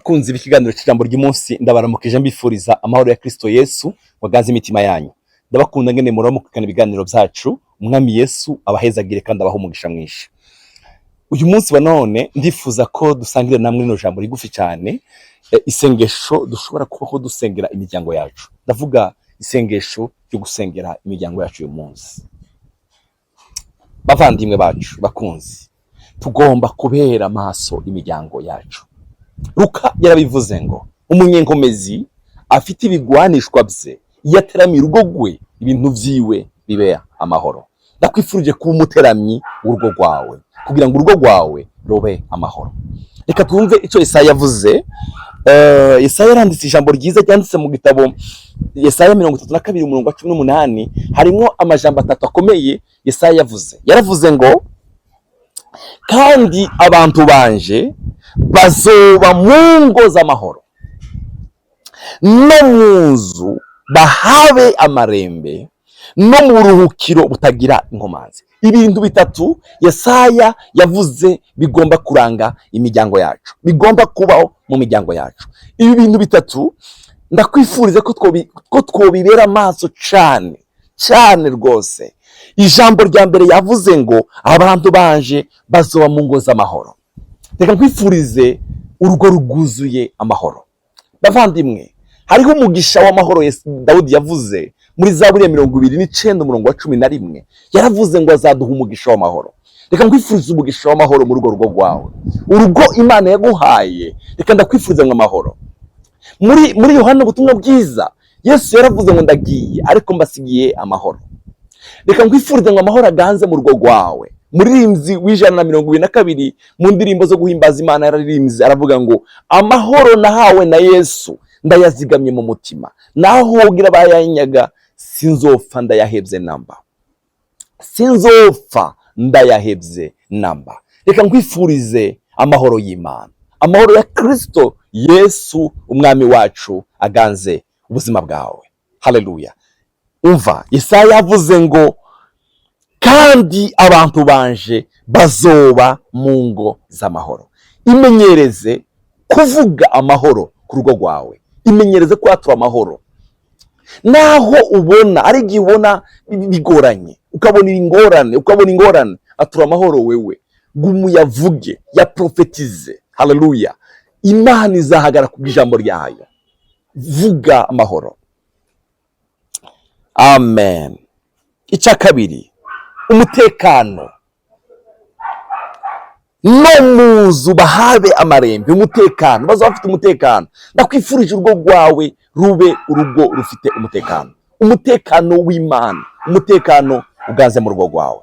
bakunzi b'ikiganiro cy'ijambo ry'umunsi ndabaramukije mbifuriza amahoro ya Kristo Yesu wagaze imitima yanyu. Ndabakunda ngene muramukana ibiganiro byacu, umwami Yesu abahezagire kandi abaho umugisha mwinshi. Uyu munsi wa none ndifuza ko dusangira namwe rino jambo rigufi cyane, isengesho dushobora kubaho dusengera imiryango yacu. Ndavuga isengesho ryo gusengera imiryango yacu uyu munsi. Bavandimwe bacu bakunzi, tugomba kubera maso imiryango yacu. Luka yarabivuze ngo umunyenkomezi afite ibigwanishwa bye yateramiye urugo rwe ibintu vyiwe bibe amahoro. Ndakwifurije kuba umuteramyi urugo rwawe kugira ngo urugo rwawe robe amahoro. Reka twumve icyo Yesaya yavuze. Yesaya yaranditse ijambo ryiza ryanditse mu gitabo Yesaya 32:18. Harimo amajambo atatu akomeye Yesaya yavuze. Yaravuze ngo kandi abantu banje bazoba mu ngo z'amahoro, no munzu bahabe amarembe, no mu ruhukiro butagira inkomanzi. Ibintu bitatu Yesaya yavuze bigomba kuranga imiryango yacu, bigomba kubaho mu miryango yacu. Ibi bintu bitatu ndakwifuriza ko twobibera amaso cyane rwose. Ijambo rya mbere yavuze ngo abantu banje bazoba mu ngo z'amahoro. Reka nkwifurize urugo rwuzuye amahoro. Bavandimwe, hariho umugisha w'amahoro Dawudi yavuze muri Zaburi ya 29:11. Yaravuze ngo azaduha umugisha w'amahoro. Reka nkwifurize umugisha w'amahoro mu rugo rwawe, urugo Imana yaguhaye. Reka ndakwifuriza ngo amahoro. Muri Yohana ubutumwa bwiza Yesu yaravuze ngo ndagiye ariko mbasigiye amahoro. Reka nkwifurize ngo amahoro aganze mu rugo rwawe. Muririmvyi w'122 mu ndirimbo zo guhimbaza Imana yararirimvye aravuga ngo amahoro nahawe na Yesu ndayazigamye mu mutima, naho wogira bayanyaga sinzopfa ndayahebye namba, sinzopfa ndayahebye namba. Reka nkwifurize amahoro y'Imana, amahoro ya Kristo Yesu umwami wacu aganze ubuzima bwawe. Haleluya. Umva, Yesaya yavuze ngo kandi abantu banje bazoba mu ngo z'amahoro. Imenyereze kuvuga amahoro ku rugo rwawe, imenyereze kwatura amahoro. Naho ubona ari gihe ubona bigoranye, ukabona ingorane, atura amahoro wewe, gumuyavuge, ya profetize. Haleluya. Imana izahagara ku ijambo ryayo. Vuga amahoro. Amen. Icya kabiri, umutekano. No muzu bahabe amarembe, umutekano, bazaba bafite umutekano. Ndakwifurije urugo rwawe rube urugo rufite umutekano, umutekano w'Imana, umutekano uganze mu rugo rwawe,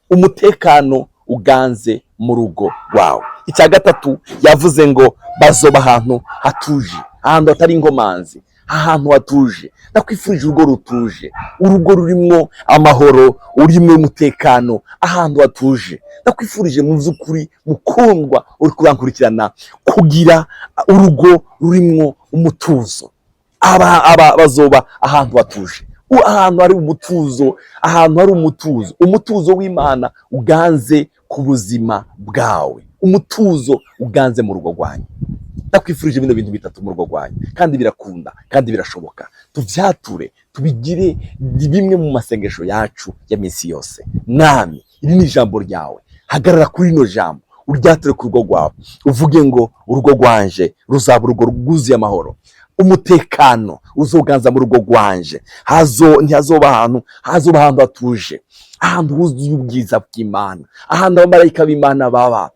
umutekano uganze mu rugo rwawe. Icya gatatu yavuze ngo bazoba ahantu hatuje, ahantu hatari inkomanzi, ahantu hatuje. Ndakwifurije urugo rutuje, urugo rurimo amahoro, urimo umutekano, ahantu hatuje. Ndakwifurije mu by'ukuri mukundwa uri kurankurikirana kugira urugo rurimo umutuzo. Bazoba ahantu hatuje, ahantu hari umutuzo, umutuzo w'Imana uganze ku buzima bwawe, umutuzo uganze mu rugo rwanyu. Ndakwifurije bino bintu bitatu mu rugo rwanyu, kandi birakunda kandi birashoboka. Tuvyature, tubigire bimwe mu masengesho yacu ya minsi yose. Nami iri ni ijambo ryawe, hagarara kuri rino jambo, uryature ku rugo rwawe, uvuge ngo urugo rwanje ruzaba urugo rwuzuye amahoro, umutekano uzoganza mu rugo rwanje. Ntihazoba ahantu hatuje, ahantu huzuye ubwiza bw'Imana, ahantu abamarayika b'Imana baba,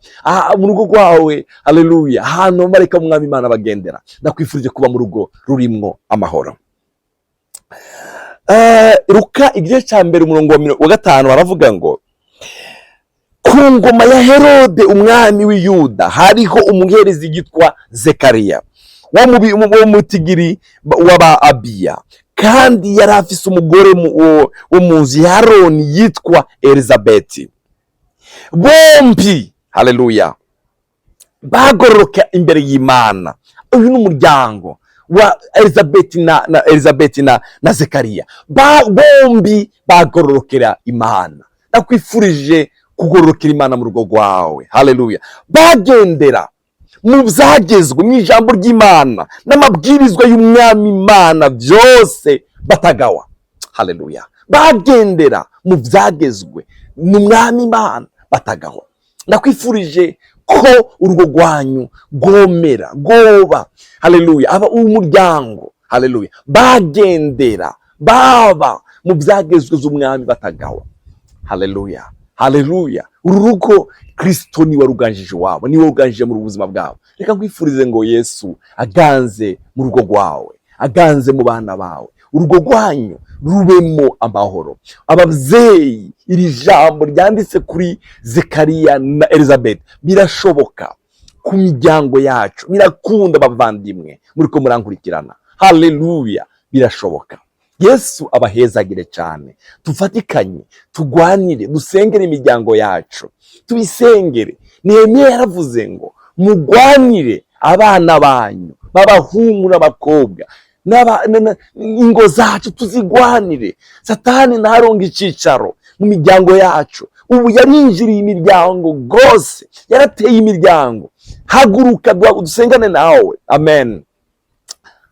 mu rugo rwawe. Haleluya. Ahantu abamarayika b'Umwami Imana bagendera. Ndakwifurije kuba mu rugo rurimwo amahoro. Luka igice cya mbere umurongo wa 5 baravuga ngo ku ngoma ya Herode umwami w'Iyuda hariho umuherezi yitwa Zekariya wo mu tigiri w'aba Abiya, kandi yari afise umugore wo mu nzu ya Aroni yitwa Elizabeti. Bombi, haleluya, bagororoka imbere y'Imana. Uyu ni umuryango wa Elizabeti na Zekariya. Bombi bagororokera Imana. Ndakwifurije kugororokera Imana mu rugo rwawe. Haleluya. Bagendera mu byagezwe mu ijambo ry'Imana n'amabwirizwa y'umwami Imana byose batagawa. Haleluya. Bagendera mu byagezwe n'umwami Imana batagawa. Ndakwifurije ko urugo rwanyu rwomera goba. Haleluya. Aba umuryango, haleluya, bagendera baba mu byagezwe z'umwami batagawa. Haleluya, haleluya. Uru rugo Kristo ni waruganjije wabo, ni waruganjije mu buzima bwabo. Reka nkwifurize ngo Yesu aganze mu rugo rwawe, aganze mu bana bawe, urugo rwanyu rubemo amahoro. Ababyeyi, iri jambo ryanditse kuri Zekariya na Elizabeth birashoboka ku miryango yacu. Birakunda bavandimwe muriko murankurikirana. Haleluya, birashoboka. Yesu abahezagire cyane. Tufatikanye, tugwanire, dusengere imiryango yacu, tubisengere. Nehemiya yaravuze ngo mugwanire abana banyu b'abahungu n'abakobwa, ingo zacu tuzigwanire. Satani ntaronga icicaro mu miryango yacu. Ubu yarinjiriye imiryango gose, yarateye imiryango. Haguruka dusengane nawe. Amen.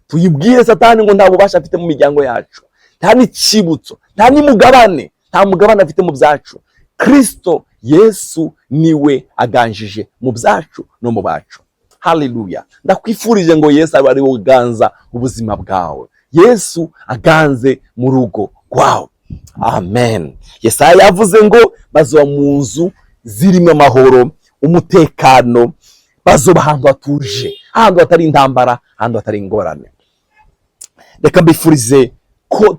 Tuyibwire Satani ngo nta bubasha afite mu miryango yacu, nta n'ikibutso, nta n'imugabane, nta mugabane afite mu byacu. Kristo Yesu niwe aganjije mu byacu no mu bacu. Haleluya. Ndakwifurije ngo Yesu abe ari we uganza ubuzima bwawe, Yesu aganze mu rugo rwawe. Amen. Yesaya yavuze ngo bazoba mu nzu zirimo amahoro, umutekano, bazoba ahantu hatuje, ahantu hatari intambara, ahantu hatari ingorane. Reka mbifurize ko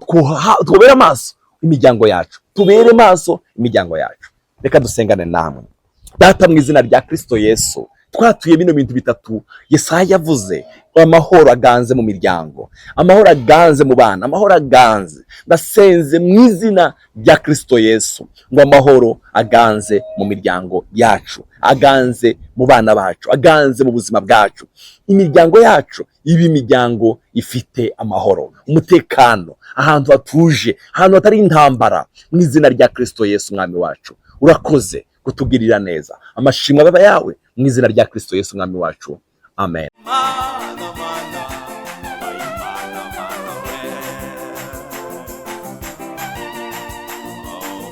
tubere amaso imiryango yacu, tubere maso imiryango yacu. Reka dusengane namwe. Data, mu izina rya Kristo Yesu, twatuye bino bintu bitatu Yesaya yavuze. Amahoro aganze mu miryango, amahoro aganze mu bana, amahoro aganze. Ndasenze mu izina rya Kristo Yesu ngo amahoro aganze mu miryango yacu, aganze mu bana bacu, aganze mu buzima bwacu. Imiryango yacu ibi imiryango ifite amahoro, umutekano, ahantu hatuje, ahantu hatari intambara. Mu izina rya Kristo Yesu mwami wacu, urakoze kutugirira neza. Amashimwe baba yawe mu izina rya Kristo Yesu mwami wacu. Amen.